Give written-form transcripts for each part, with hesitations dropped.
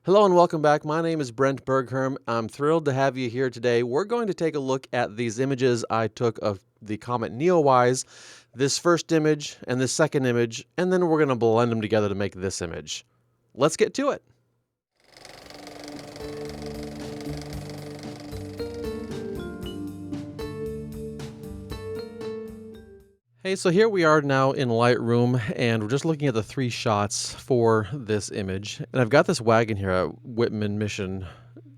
Hello and welcome back. My name is Brent Bergherm. I'm thrilled to have you here today. We're going to take a look at these images I took of the Comet Neowise, this first image and this second image, and then we're going to blend them together to make this image. Let's get to it. Hey, so here we are now in Lightroom, and we're just looking at the three shots for this image. And I've got this wagon here at Whitman Mission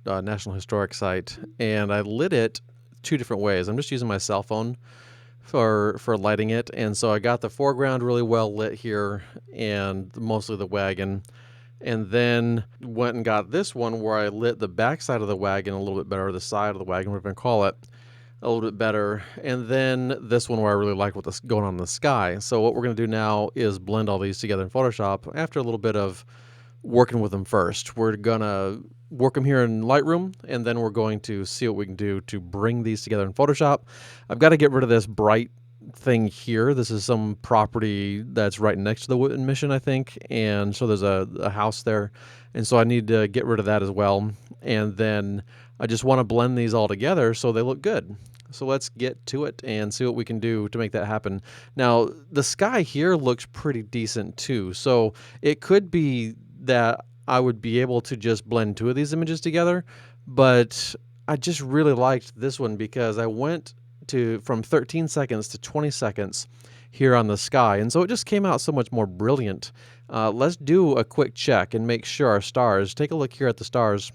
National Historic Site, and I lit it two different ways. I'm just using my cell phone for lighting it, and so I got the foreground really well lit here, and mostly the wagon. And then went and got this one where I lit the back side of the wagon a little bit better, or the side of the wagon, whatever you call it, a little bit better. And then this one where I really like what's going on in the sky. So what we're going to do now is blend all these together in Photoshop after a little bit of working with them first. We're going to work them here in Lightroom, and then we're going to see what we can do to bring these together in Photoshop. I've got to get rid of this bright thing here. This is some property that's right next to the Whitman Mission, I think, and so there's a house there, and so I need to get rid of that as well. And then I just want to blend these all together so they look good. So let's get to it and see what we can do to make that happen. Now, the sky here looks pretty decent too, so it could be that I would be able to just blend two of these images together, but I just really liked this one because I went from 13 seconds to 20 seconds here on the sky, and so it just came out so much more brilliant. Let's do a quick check and make sure our stars, take a look here at the stars,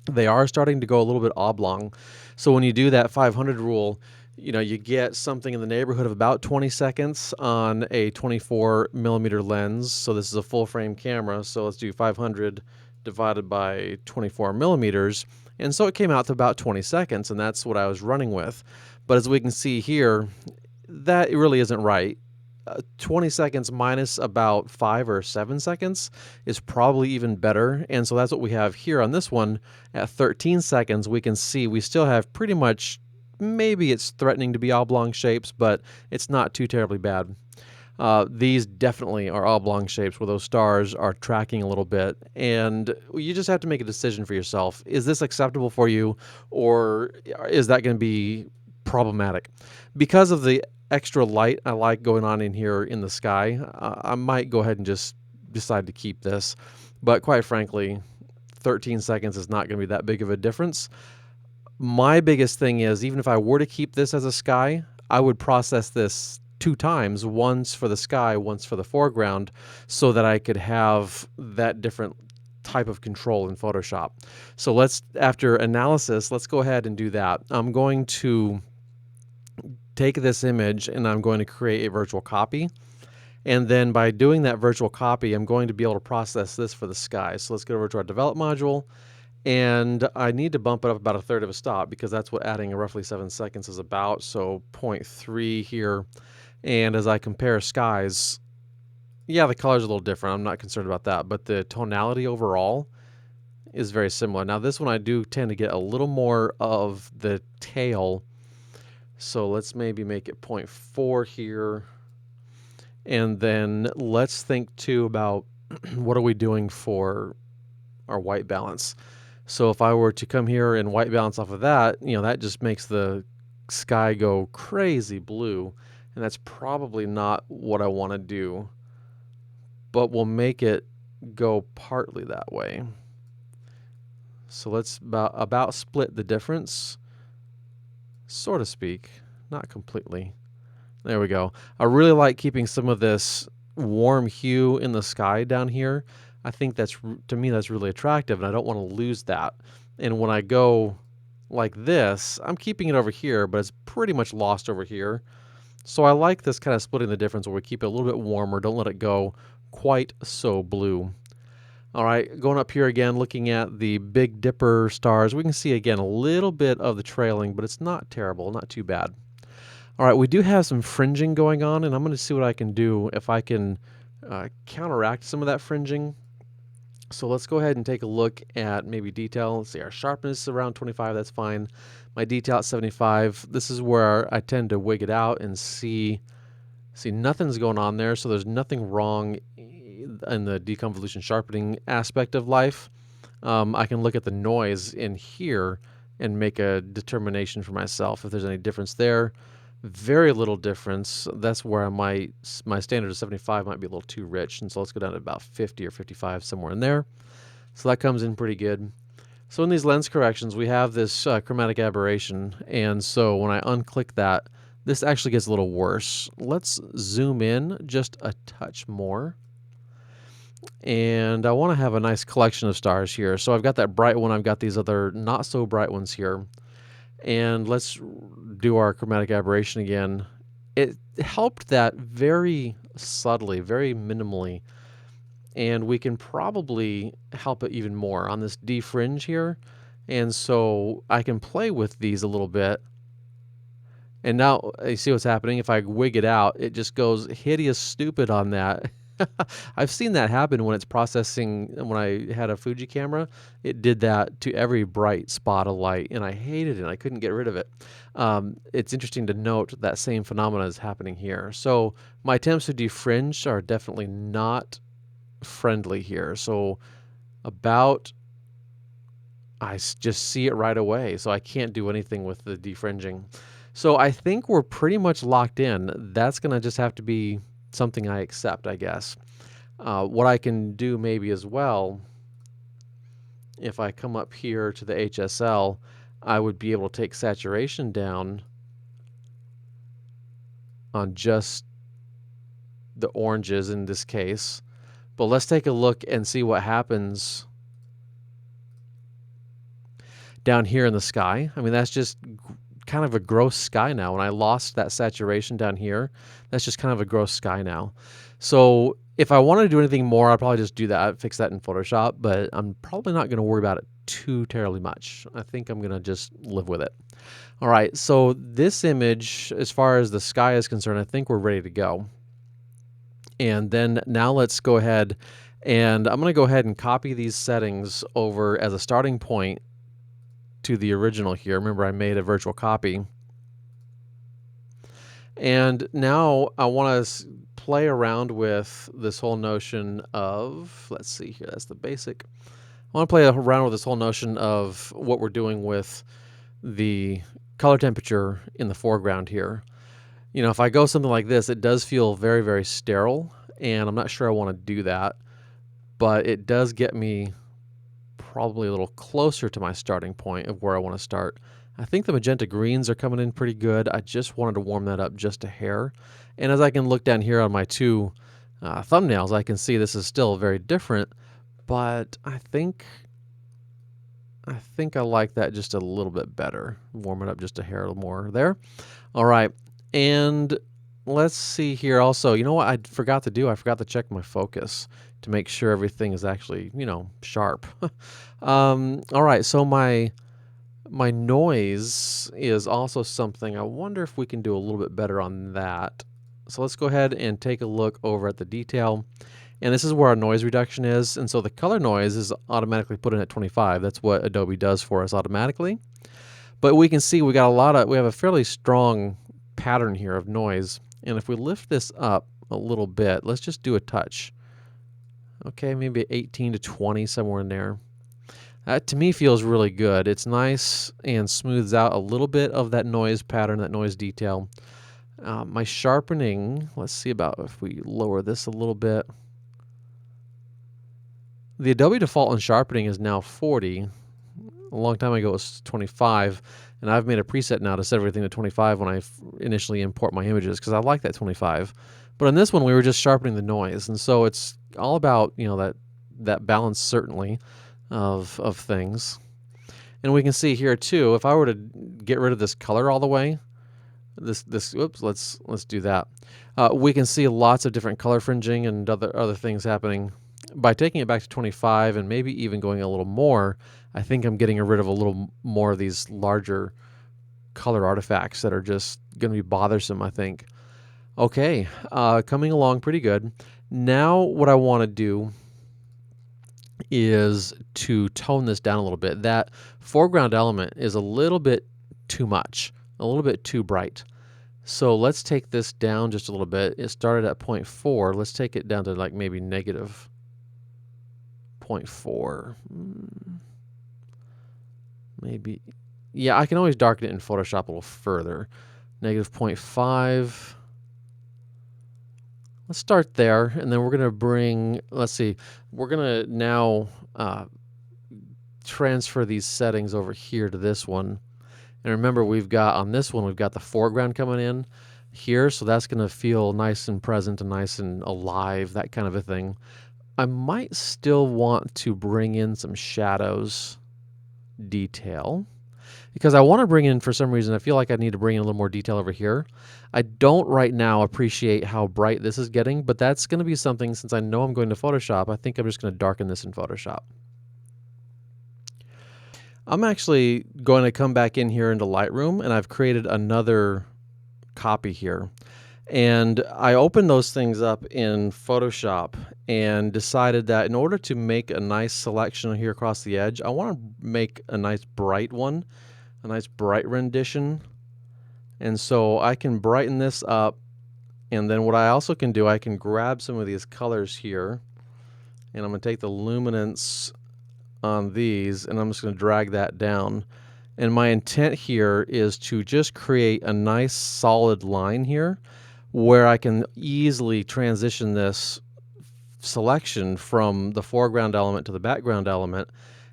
they are starting to go a little bit oblong. So when you do that 500 rule, you get something in the neighborhood of about 20 seconds on a 24 millimeter lens. So this is a full frame camera. So let's do 500 divided by 24 millimeters. And so it came out to about 20 seconds, and that's what I was running with. But as we can see here, that really isn't right. 20 seconds minus about 5 or 7 seconds is probably even better. And so that's what we have here on this one. At 13 seconds, we can see we still have pretty much, maybe it's threatening to be oblong shapes, but it's not too terribly bad. These definitely are oblong shapes where those stars are tracking a little bit, and you just have to make a decision for yourself. Is this acceptable for you, or is that going to be problematic? Because of the extra light I like going on in here in the sky, I might go ahead and just decide to keep this. But quite frankly, 13 seconds is not going to be that big of a difference. My biggest thing is, even if I were to keep this as a sky, I would process this 2 times, once for the sky, once for the foreground, so that I could have that different type of control in Photoshop. So after analysis, let's go ahead and do that. I'm going to take this image and I'm going to create a virtual copy. And then by doing that virtual copy, I'm going to be able to process this for the sky. So let's go over to our develop module, and I need to bump it up about a third of a stop because that's what adding roughly 7 seconds is about. So 0.3 here. And as I compare skies, yeah, the color's a little different. I'm not concerned about that, but the tonality overall is very similar. Now this one I do tend to get a little more of the tail. So let's maybe make it 0.4 here. And then let's think too about what are we doing for our white balance. So if I were to come here and white balance off of that, that just makes the sky go crazy blue. And that's probably not what I want to do. But we'll make it go partly that way. So let's about split the difference, so to speak, not completely. There we go. I really like keeping some of this warm hue in the sky down here. I think to me, that's really attractive, and I don't want to lose that. And when I go like this, I'm keeping it over here, but it's pretty much lost over here. So I like this kind of splitting the difference where we keep it a little bit warmer, don't let it go quite so blue. All right, going up here again, looking at the Big Dipper stars, we can see again a little bit of the trailing, but it's not terrible, not too bad. All right, we do have some fringing going on, and I'm going to see what I can do if I can counteract some of that fringing. So let's go ahead and take a look at maybe detail. Let's see, our sharpness is around 25, that's fine. My detail at 75. This is where I tend to wig it out and see nothing's going on there, so there's nothing wrong in the deconvolution sharpening aspect of life. I can look at the noise in here and make a determination for myself if there's any difference there. Very little difference. That's where my standard of 75 might be a little too rich, and so let's go down to about 50 or 55, somewhere in there. So that comes in pretty good. So in these lens corrections, we have this chromatic aberration, and so when I unclick that, this actually gets a little worse. Let's zoom in just a touch more. And I want to have a nice collection of stars here. So I've got that bright one, I've got these other not so bright ones here. And let's do our chromatic aberration again. It helped that very subtly, very minimally. And we can probably help it even more on this defringe here. And so I can play with these a little bit. And now you see what's happening. If I wig it out, it just goes hideous stupid on that. I've seen that happen when it's processing. When I had a Fuji camera, it did that to every bright spot of light, and I hated it. I couldn't get rid of it. It's interesting to note that same phenomena is happening here. So my attempts to defringe are definitely not friendly here. So I just see it right away, so I can't do anything with the defringing. So I think we're pretty much locked in. That's going to just have to be something I accept, I guess. What I can do maybe as well, if I come up here to the HSL, I would be able to take saturation down on just the oranges in this case. But let's take a look and see what happens down here in the sky. I mean, that's just kind of a gross sky now. When I lost that saturation down here, that's just kind of a gross sky now. So if I wanted to do anything more, I'd probably just do that. I'd fix that in Photoshop, but I'm probably not going to worry about it too terribly much. I think I'm going to just live with it. All right, so this image, as far as the sky is concerned, I think we're ready to go. And then now let's go ahead, and I'm going to go ahead and copy these settings over as a starting point to the original here. Remember, I made a virtual copy. And now I want to play around with this whole notion of, let's see here, that's the basic. I want to play around with this whole notion of what we're doing with the color temperature in the foreground here. You know, if I go something like this, it does feel very, very sterile, and I'm not sure I want to do that, but it does get me probably a little closer to my starting point of where I want to start. I think the magenta greens are coming in pretty good. I just wanted to warm that up just a hair. And as I can look down here on my two thumbnails, I can see this is still very different, but I think I like that just a little bit better. Warm it up just a hair more there. All right. And let's see here also. You know what I forgot to do? I forgot to check my focus to make sure everything is actually, you know, sharp. All right, so my noise is also something. I wonder if we can do a little bit better on that. So let's go ahead and take a look over at the detail. And this is where our noise reduction is. And so the color noise is automatically put in at 25. That's what Adobe does for us automatically. But we can see we have a fairly strong pattern here of noise. And if we lift this up a little bit, let's just do a touch. Okay, maybe 18 to 20, somewhere in there. That to me feels really good. It's nice and smooths out a little bit of that noise pattern, that noise detail. My sharpening, let's see about if we lower this a little bit. The Adobe default on sharpening is now 40. A long time ago it was 25, and I've made a preset now to set everything to 25 when I initially import my images because I like that 25. But on this one we were just sharpening the noise, and so it's all about, you know, that balance certainly of things. And we can see here too, if I were to get rid of this color all the way, oops, let's do that. We can see lots of different color fringing and other things happening. By taking it back to 25 and maybe even going a little more, I think I'm getting rid of a little more of these larger color artifacts that are just going to be bothersome, I think. Okay, coming along pretty good. Now what I want to do is to tone this down a little bit. That foreground element is a little bit too much, a little bit too bright. So let's take this down just a little bit. It started at 0.4. Let's take it down to like maybe negative 0.4. Maybe. Yeah, I can always darken it in Photoshop a little further. Negative 0.5. Let's start there, and then we're going to bring, let's see, we're going to now transfer these settings over here to this one. And remember, we've got, on this one, we've got the foreground coming in here, so that's going to feel nice and present and nice and alive, that kind of a thing. I might still want to bring in some shadows detail, because I want to bring in, for some reason, I feel like I need to bring in a little more detail over here. I don't right now appreciate how bright this is getting, but that's going to be something, since I know I'm going to Photoshop, I think I'm just going to darken this in Photoshop. I'm actually going to come back in here into Lightroom, and I've created another copy here. And I opened those things up in Photoshop and decided that in order to make a nice selection here across the edge, I want to make a nice bright one, a nice bright rendition. And so I can brighten this up, and then what I also can do, I can grab some of these colors here, and I'm going to take the luminance on these, and I'm just going to drag that down. And my intent here is to just create a nice solid line here where I can easily transition this selection from the foreground element to the background element.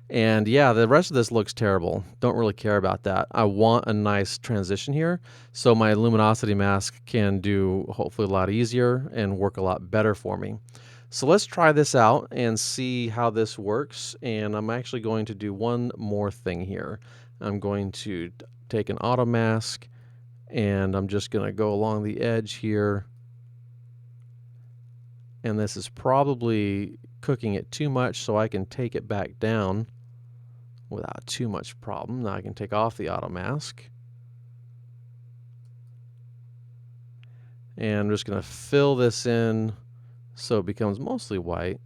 And yeah, the rest of this looks terrible. Don't really care about that. I want a nice transition here so my luminosity mask can do hopefully a lot easier and work a lot better for me. So let's try this out and see how this works. And I'm actually going to do one more thing here. I'm going to take an auto mask, and I'm just going to go along the edge here. And this is probably cooking it too much, so I can take it back down without too much problem. Now I can take off the auto mask. And I'm just going to fill this in so it becomes mostly white.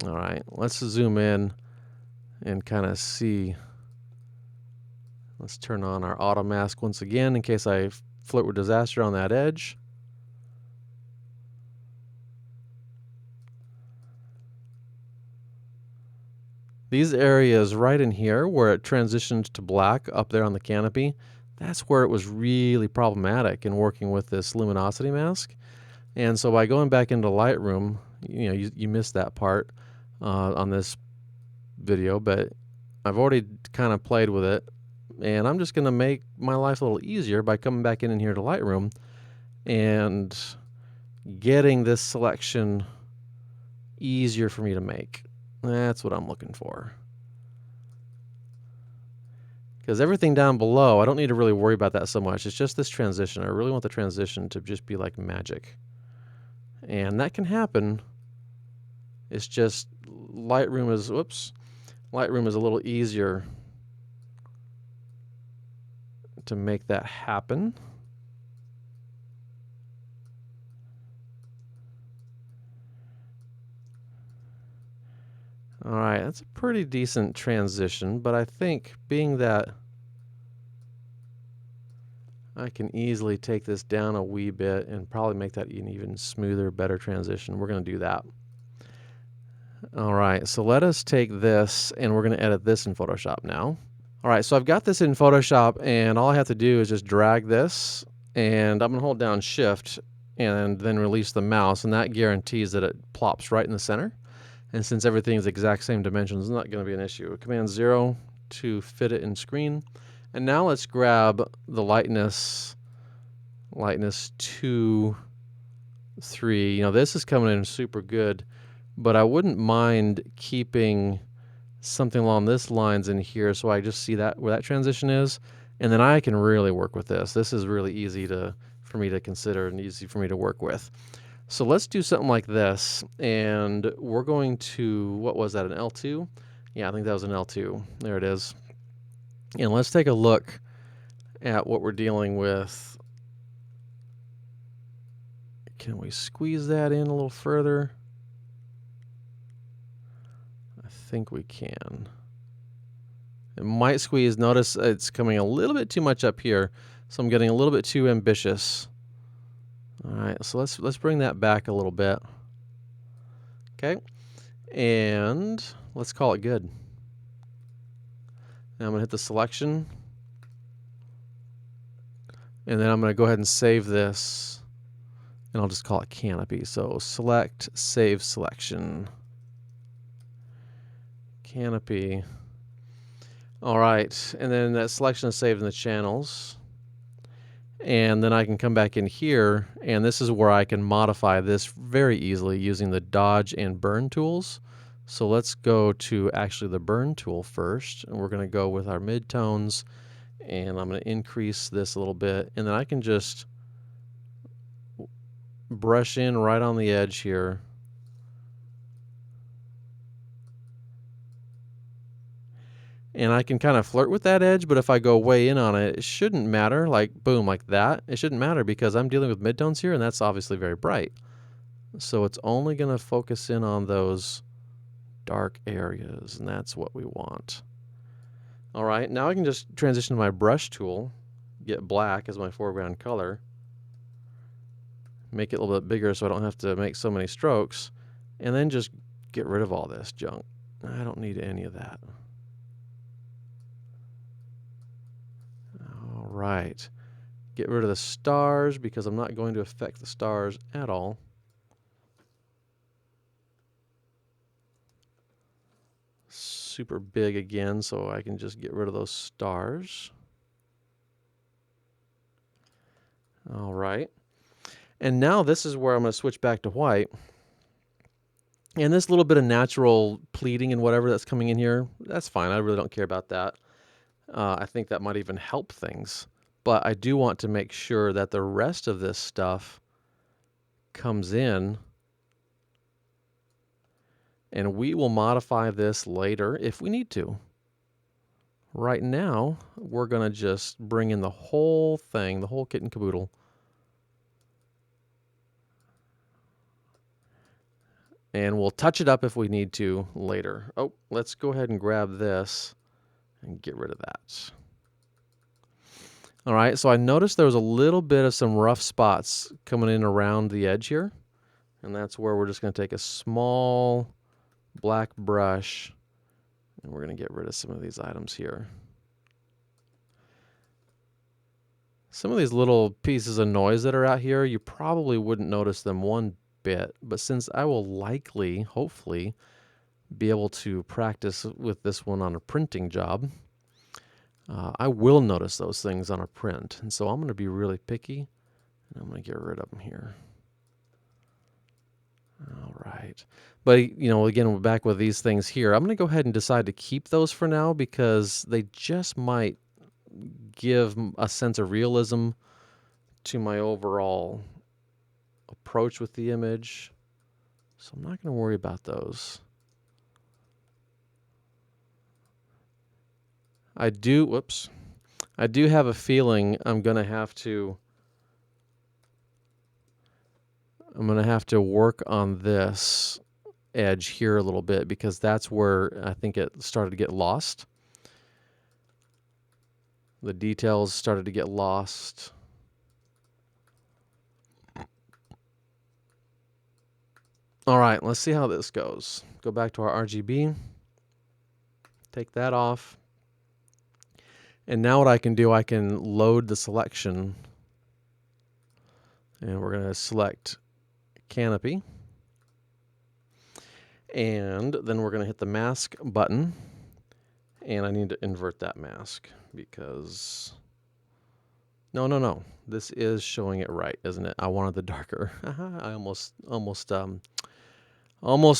All right, let's zoom in and kind of see. Let's turn on our auto mask once again in case I flirt with disaster on that edge. These areas right in here where it transitioned to black up there on the canopy, that's where it was really problematic in working with this luminosity mask. And so by going back into Lightroom, you missed that part on this video, but I've already kind of played with it. And I'm just going to make my life a little easier by coming back in here to Lightroom and getting this selection easier for me to make. That's what I'm looking for. Because everything down below, I don't need to really worry about that so much. It's just this transition. I really want the transition to just be like magic. And that can happen. It's just Lightroom is a little easier to make that happen. All right, that's a pretty decent transition, but I think being that I can easily take this down a wee bit and probably make that an even smoother, better transition. We're going to do that. All right, so let us take this and we're going to edit this in Photoshop now. All right, so I've got this in Photoshop, and all I have to do is just drag this, and I'm going to hold down Shift and then release the mouse, and that guarantees that it plops right in the center. And since everything is the exact same dimensions, it's not going to be an issue. Command 0 to fit it in screen. And now let's grab the lightness 2, 3. This is coming in super good, but I wouldn't mind keeping something along this lines in here so I just see that where that transition is, and then I can really work with this. This is really easy for me to consider and easy for me to work with. So let's do something like this, and we're going to, what was that, an L2? Yeah, I think that was an L2. There it is. And let's take a look at what we're dealing with. Can we squeeze that in a little further? I think we can. It might squeeze. Notice it's coming a little bit too much up here, so I'm getting a little bit too ambitious. All right, so let's bring that back a little bit. Okay, and let's call it good. Now I'm going to hit the selection, and then I'm going to go ahead and save this, and I'll just call it canopy. So select, save selection, canopy. All right, and then that selection is saved in the channels. And then I can come back in here, and this is where I can modify this very easily using the dodge and burn tools. So let's go to actually the burn tool first, and we're going to go with our midtones, and I'm going to increase this a little bit, and then I can just brush in right on the edge here. And I can kind of flirt with that edge, but if I go way in on it, it shouldn't matter, like boom, like that. It shouldn't matter because I'm dealing with midtones here, and that's obviously very bright. So it's only going to focus in on those dark areas, and that's what we want. All right, now I can just transition to my brush tool, get black as my foreground color, make it a little bit bigger so I don't have to make so many strokes, and then just get rid of all this junk. I don't need any of that. All right, get rid of the stars because I'm not going to affect the stars at all. Super big again, so I can just get rid of those stars. All right. And now this is where I'm going to switch back to white. And this little bit of natural pleating and whatever that's coming in here, that's fine. I really don't care about that. I think that might even help things. But I do want to make sure that the rest of this stuff comes in. And we will modify this later if we need to. Right now, we're going to just bring in the whole thing, the whole kit and caboodle. And we'll touch it up if we need to later. Oh, let's go ahead and grab this and get rid of that. All right, so I noticed there was a little bit of some rough spots coming in around the edge here. And that's where we're just going to take a small black brush, and we're going to get rid of some of these items here. Some of these little pieces of noise that are out here, you probably wouldn't notice them one bit, but since I will likely, hopefully, be able to practice with this one on a printing job, I will notice those things on a print. And so I'm going to be really picky, and I'm going to get rid of them here. All right. But, you know, again, we're back with these things here. I'm going to go ahead and decide to keep those for now because they just might give a sense of realism to my overall approach with the image. So I'm not going to worry about those. I do have a feeling I'm going to have to work on this edge here a little bit because that's where I think it started to get lost. The details started to get lost. All right, let's see how this goes. Go back to our RGB. Take that off. And now what I can do, I can load the selection. And we're going to select canopy. And then we're going to hit the mask button. And I need to invert that mask because... No. This is showing it right, isn't it? I wanted the darker. I almost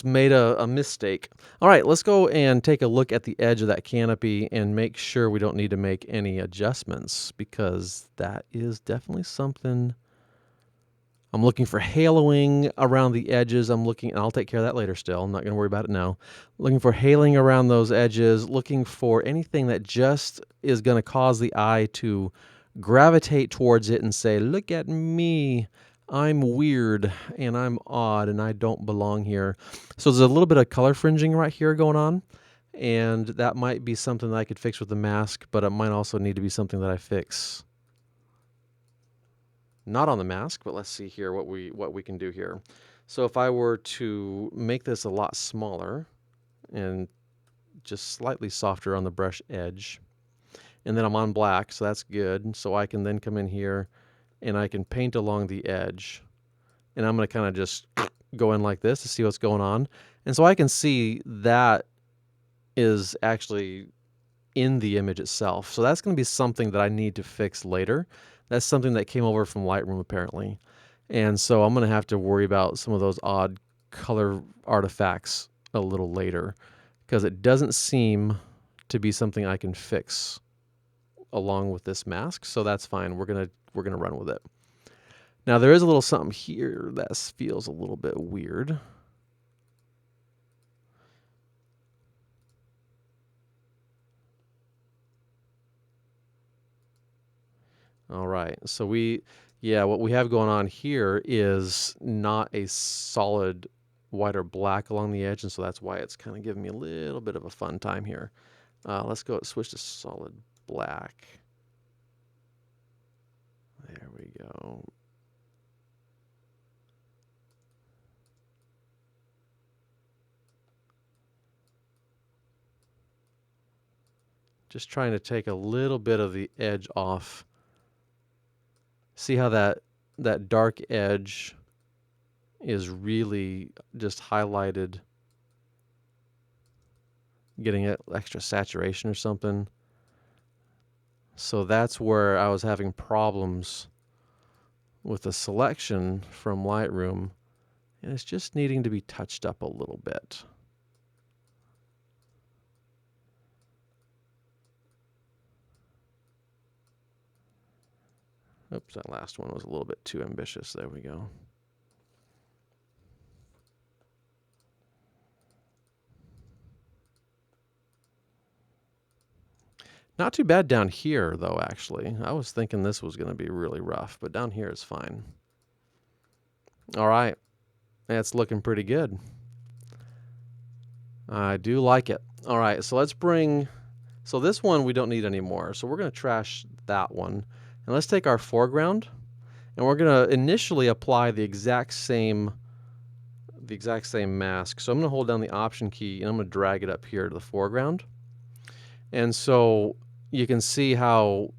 made a mistake. All right, let's go and take a look at the edge of that canopy and make sure we don't need to make any adjustments because that is definitely something. I'm looking for haloing around the edges. And I'll take care of that later still. I'm not going to worry about it now. Looking for haloing around those edges, looking for anything that just is going to cause the eye to gravitate towards it and say, look at me. I'm weird and I'm odd and I don't belong here. So there's a little bit of color fringing right here going on. And that might be something that I could fix with the mask, but it might also need to be something that I fix. Not on the mask, but let's see here what we can do here. So if I were to make this a lot smaller and just slightly softer on the brush edge, and then I'm on black, so that's good. So I can then come in here and I can paint along the edge. And I'm going to kind of just go in like this to see what's going on. And so I can see that is actually in the image itself. So that's going to be something that I need to fix later. That's something that came over from Lightroom apparently. And so I'm going to have to worry about some of those odd color artifacts a little later, because it doesn't seem to be something I can fix along with this mask. So that's fine. We're going to run with it. Now there is a little something here that feels a little bit weird. All right, so what we have going on here is not a solid white or black along the edge, and so that's why it's kind of giving me a little bit of a fun time here. Let's switch to solid black. There we go. Just trying to take a little bit of the edge off. See how that dark edge is really just highlighted, getting it extra saturation or something. So that's where I was having problems with the selection from Lightroom, and it's just needing to be touched up a little bit. Oops, that last one was a little bit too ambitious. There we go. Not too bad down here, though, actually. I was thinking this was going to be really rough, but down here is fine. All right. It's looking pretty good. I do like it. All right, so let's bring... So this one we don't need anymore, so we're going to trash that one. And let's take our foreground, and we're going to initially apply the exact same mask. So I'm going to hold down the Option key, and I'm going to drag it up here to the foreground. And so you can see how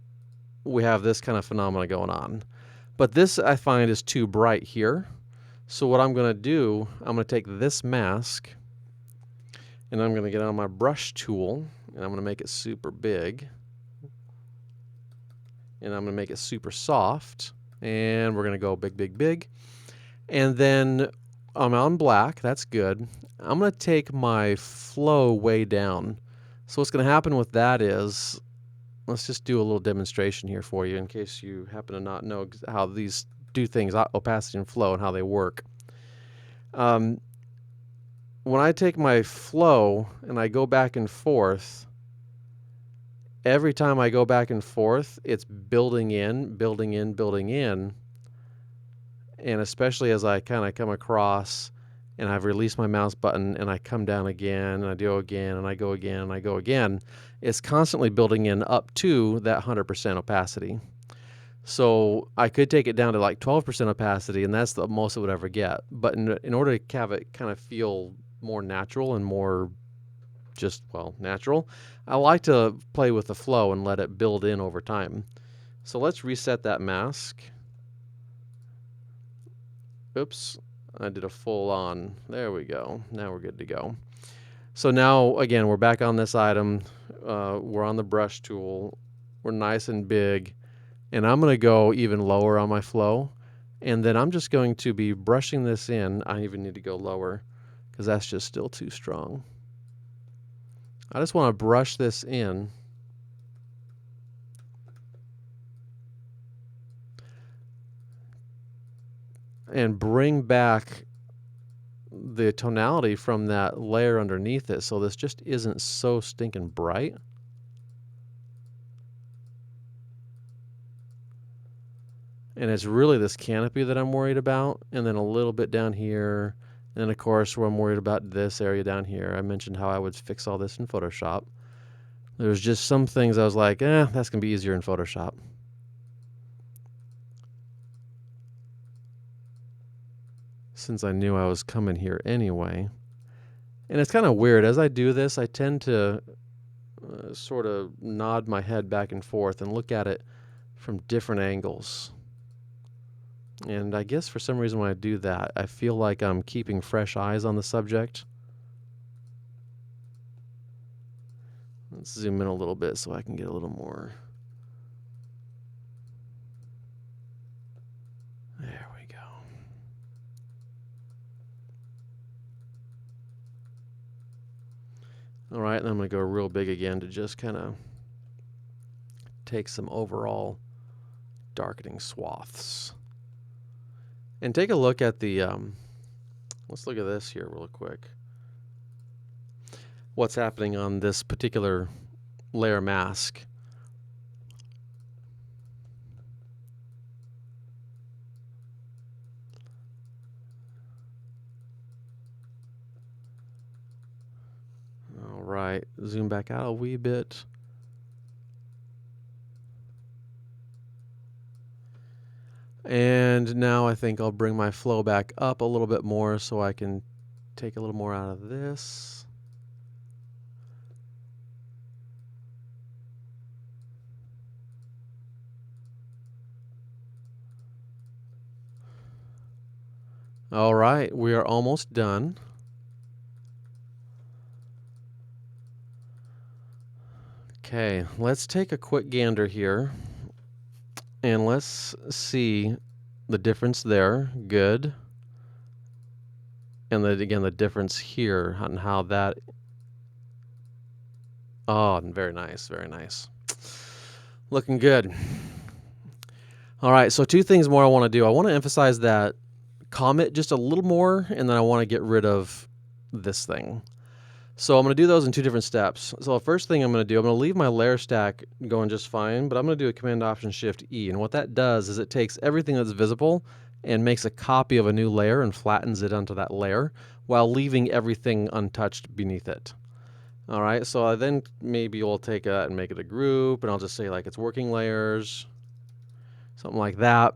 we have this kind of phenomena going on. But this, I find, is too bright here. So what I'm going to do, I'm going to take this mask, and I'm going to get on my brush tool, and I'm going to make it super big. And I'm going to make it super soft. And we're going to go big, big, big. And then I'm on black. That's good. I'm going to take my flow way down. So what's going to happen with that is, let's just do a little demonstration here for you in case you happen to not know how these do things, opacity and flow, and how they work. When I take my flow and I go back and forth, every time I go back and forth, it's building in, building in, building in. And especially as I kind of come across and I've released my mouse button and I come down again and I go again and I go again and I go again, it's constantly building in up to that 100% opacity. So I could take it down to like 12% opacity, and that's the most it would ever get. But in order to have it kind of feel more natural and more just, well, natural, I like to play with the flow and let it build in over time. So let's reset that mask. Oops, I did a full on. There we go. Now we're good to go. So now, again, we're back on this item. We're on the brush tool. We're nice and big. And I'm going to go even lower on my flow. And then I'm just going to be brushing this in. I even need to go lower because that's just still too strong. I just want to brush this in. And bring back the tonality from that layer underneath it, so this just isn't so stinking bright. And it's really this canopy that I'm worried about, and then a little bit down here, and then of course where I'm worried about this area down here. I mentioned how I would fix all this in Photoshop. There's just some things I was like, that's gonna be easier in Photoshop. since I knew I was coming here anyway. And it's kind of weird. As I do this, I tend to sort of nod my head back and forth and look at it from different angles. And I guess for some reason when I do that, I feel like I'm keeping fresh eyes on the subject. Let's zoom in a little bit so I can get a little more. There we go. All right, and I'm going to go real big again to just kind of take some overall darkening swaths. And take a look at the, let's look at this here real quick. What's happening on this particular layer mask. All right, zoom back out a wee bit. And now I think I'll bring my flow back up a little bit more so I can take a little more out of this. All right, we are almost done. Okay, let's take a quick gander here and let's see the difference there. Good. And then again, the difference here and how that. Oh, very nice, very nice. Looking good. All right, so two things more I want to do. I want to emphasize that Comet just a little more, and then I want to get rid of this thing. So I'm going to do those in two different steps. So the first thing I'm going to do, I'm going to leave my layer stack going just fine, but I'm going to do a Command-Option-Shift-E. And what that does is it takes everything that's visible and makes a copy of a new layer and flattens it onto that layer while leaving everything untouched beneath it. All right, so I then maybe we'll take that and make it a group, and I'll just say like it's working layers, something like that.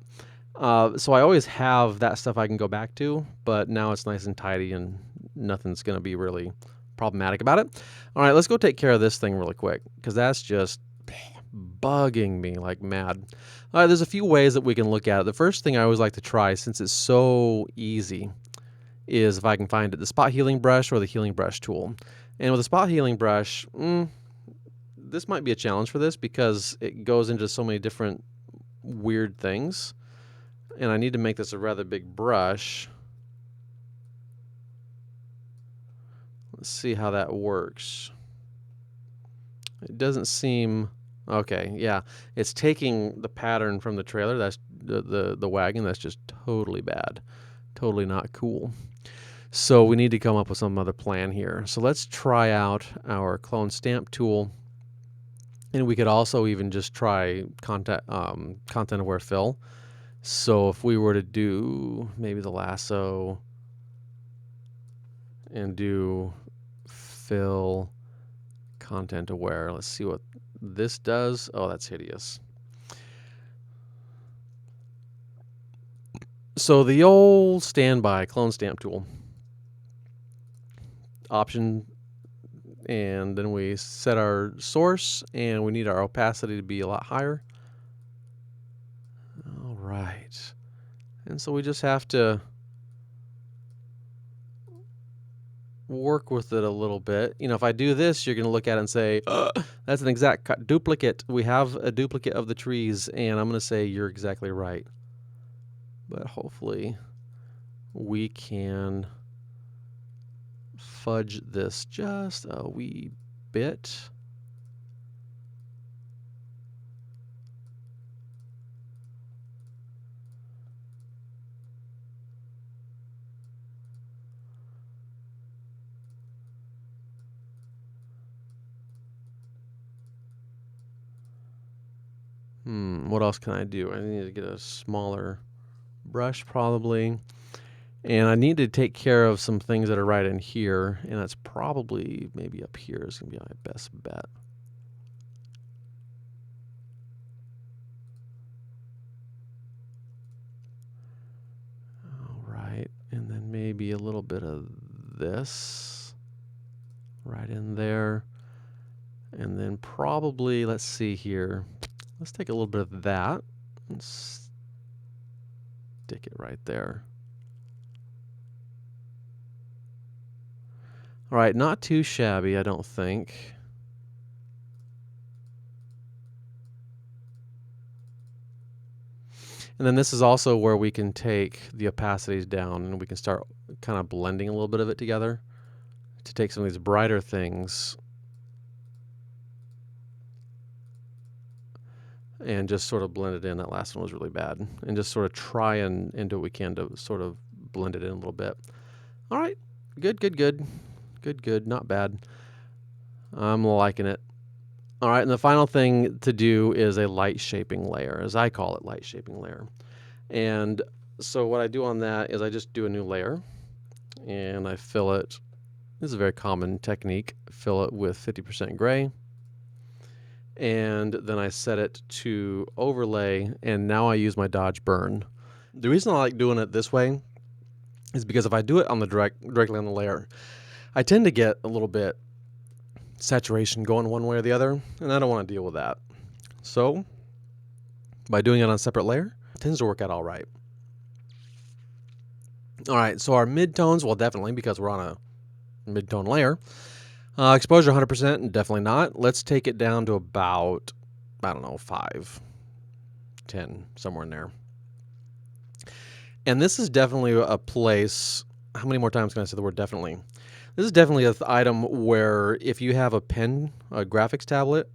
So I always have that stuff I can go back to, but now it's nice and tidy and nothing's going to be really problematic about it. All right, let's go take care of this thing really quick because that's just bugging me like mad. All right, there's a few ways that we can look at it. The first thing I always like to try, since it's so easy, is if I can find it, the spot healing brush or the healing brush tool. And with the spot healing brush, this might be a challenge for this because it goes into so many different weird things. And I need to make this a rather big brush. Let's see how that works. It doesn't seem... Okay, yeah. It's taking the pattern from the trailer. That's the wagon. That's just totally bad. Totally not cool. So we need to come up with some other plan here. So let's try out our clone stamp tool. And we could also even just try content aware fill. So if we were to do maybe the lasso and do fill content aware, let's see what this does. Oh, that's hideous. So the old standby clone stamp tool. Option, and then we set our source, and we need our opacity to be a lot higher. All right. And so we just have to work with it a little bit. You know, if I do this, you're going to look at it and say, that's an exact duplicate. We have a duplicate of the trees, and I'm going to say you're exactly right. But hopefully we can fudge this just a wee bit. What else can I do? I need to get a smaller brush probably. And I need to take care of some things that are right in here, and that's probably maybe up here is going to be my best bet. All right, and then maybe a little bit of this right in there. And then probably, let's see here, let's take a little bit of that and stick it right there. All right, not too shabby, I don't think. And then this is also where we can take the opacities down and we can start kind of blending a little bit of it together to take some of these brighter things and just sort of blend it in. That last one was really bad. And just sort of try and do what we can to sort of blend it in a little bit. All right, good, good, good. Good, good, not bad. I'm liking it. All right, and the final thing to do is a light shaping layer, as I call it, light shaping layer. And so what I do on that is I just do a new layer, and I fill it. This is a very common technique. Fill it with 50% gray, and then I set it to overlay, and now I use my dodge burn. The reason I like doing it this way is because if I do it on the directly on the layer, I tend to get a little bit saturation going one way or the other, and I don't want to deal with that. So by doing it on a separate layer, it tends to work out all right. All right, so our midtones, well, definitely, because we're on a midtone layer. Exposure 100%, definitely not. Let's take it down to about, I don't know, 5, 10, somewhere in there. And this is definitely a place, how many more times can I say the word definitely? This is definitely an item where if you have a pen, a graphics tablet,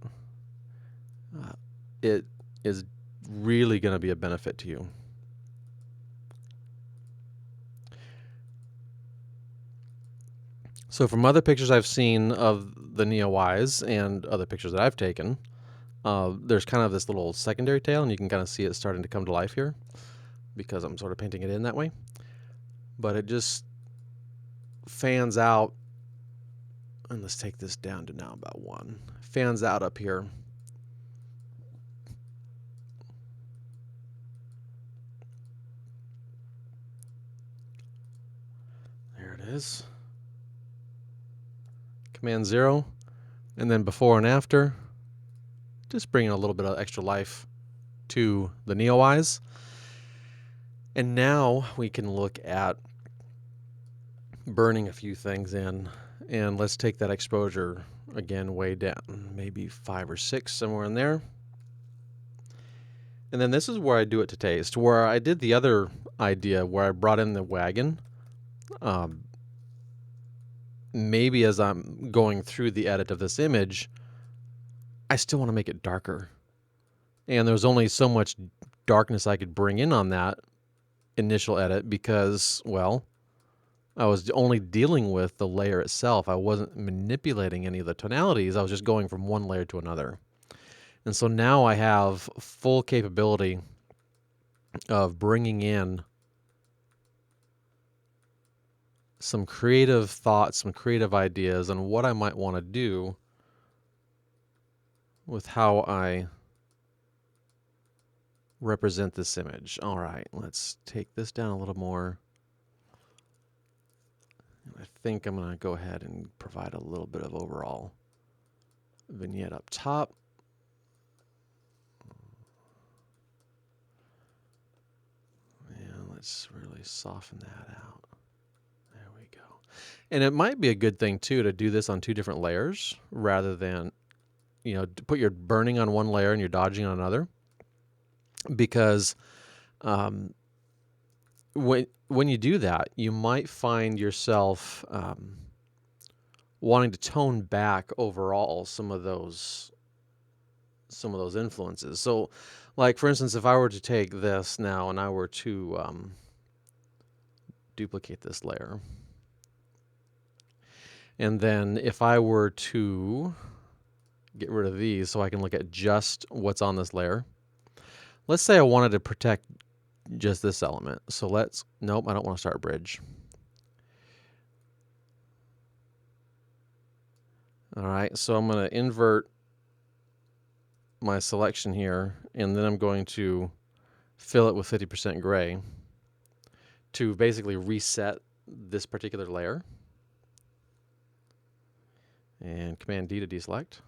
it is really going to be a benefit to you. So from other pictures I've seen of the Neowise and other pictures that I've taken, there's kind of this little secondary tail, and you can kind of see it starting to come to life here because I'm sort of painting it in that way. But it just fans out, and let's take this down to now about 1. Fans out up here. There it is. Command 0, and then before and after, just bringing a little bit of extra life to the Neowise. And now we can look at burning a few things in, and let's take that exposure again way down, maybe 5 or 6, somewhere in there. And then this is where I do it to taste, where I did the other idea where I brought in the Wagon. Maybe as I'm going through the edit of this image, I still want to make it darker. And there's only so much darkness I could bring in on that initial edit because, well, I was only dealing with the layer itself. I wasn't manipulating any of the tonalities. I was just going from one layer to another. And so now I have full capability of bringing in some creative thoughts, some creative ideas on what I might want to do with how I represent this image. All right, let's take this down a little more. I think I'm going to go ahead and provide a little bit of overall vignette up top. And let's really soften that out. There we go. And it might be a good thing, too, to do this on 2 different layers rather than, you know, to put your burning on one layer and your dodging on another. Because when you do that, you might find yourself wanting to tone back overall some of those influences. So, like for instance, if I were to take this now and I were to duplicate this layer, and then if I were to get rid of these so I can look at just what's on this layer. Let's say I wanted to protect just this element. So nope, I don't want to start bridge. All right, so I'm going to invert my selection here, and then I'm going to fill it with 50% gray to basically reset this particular layer. And Command D to deselect.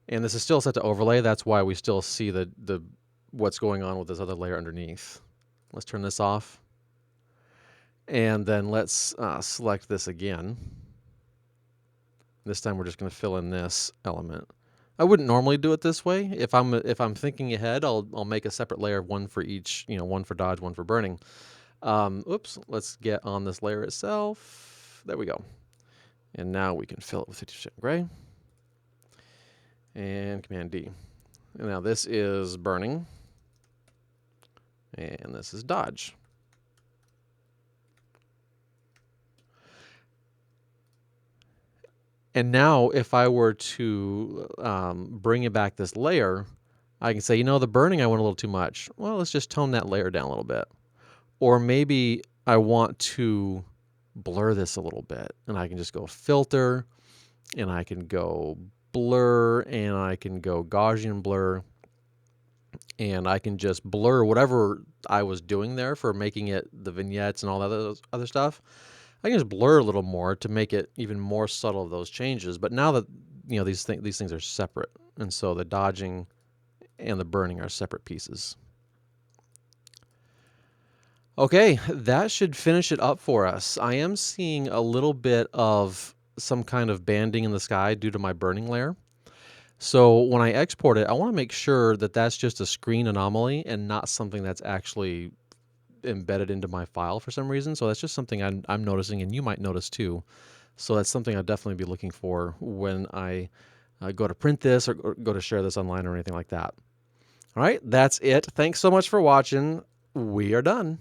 And this is still set to overlay. That's why we still see the what's going on with this other layer underneath. Let's turn this off. And then let's select this again. This time we're just going to fill in this element. I wouldn't normally do it this way. If I'm thinking ahead, I'll make a separate layer, one for each, one for dodge, one for burning. Oops, let's get on this layer itself. There we go. And now we can fill it with 50% gray. And Command D. And now this is burning. And this is dodge. And now if I were to bring it back this layer, I can say, the burning I went a little too much. Well, let's just tone that layer down a little bit. Or maybe I want to blur this a little bit. And I can just go filter, and I can go blur, and I can go Gaussian blur. And I can just blur whatever I was doing there for making it the vignettes and all that other stuff. I can just blur a little more to make it even more subtle of those changes. But now that these things are separate, and so the dodging and the burning are separate pieces. Okay, that should finish it up for us. I am seeing a little bit of some kind of banding in the sky due to my burning layer. So when I export it, I want to make sure that that's just a screen anomaly and not something that's actually embedded into my file for some reason. So that's just something I'm noticing, and you might notice too. So that's something I'll definitely be looking for when I go to print this or go to share this online or anything like that. All right, that's it. Thanks so much for watching. We are done.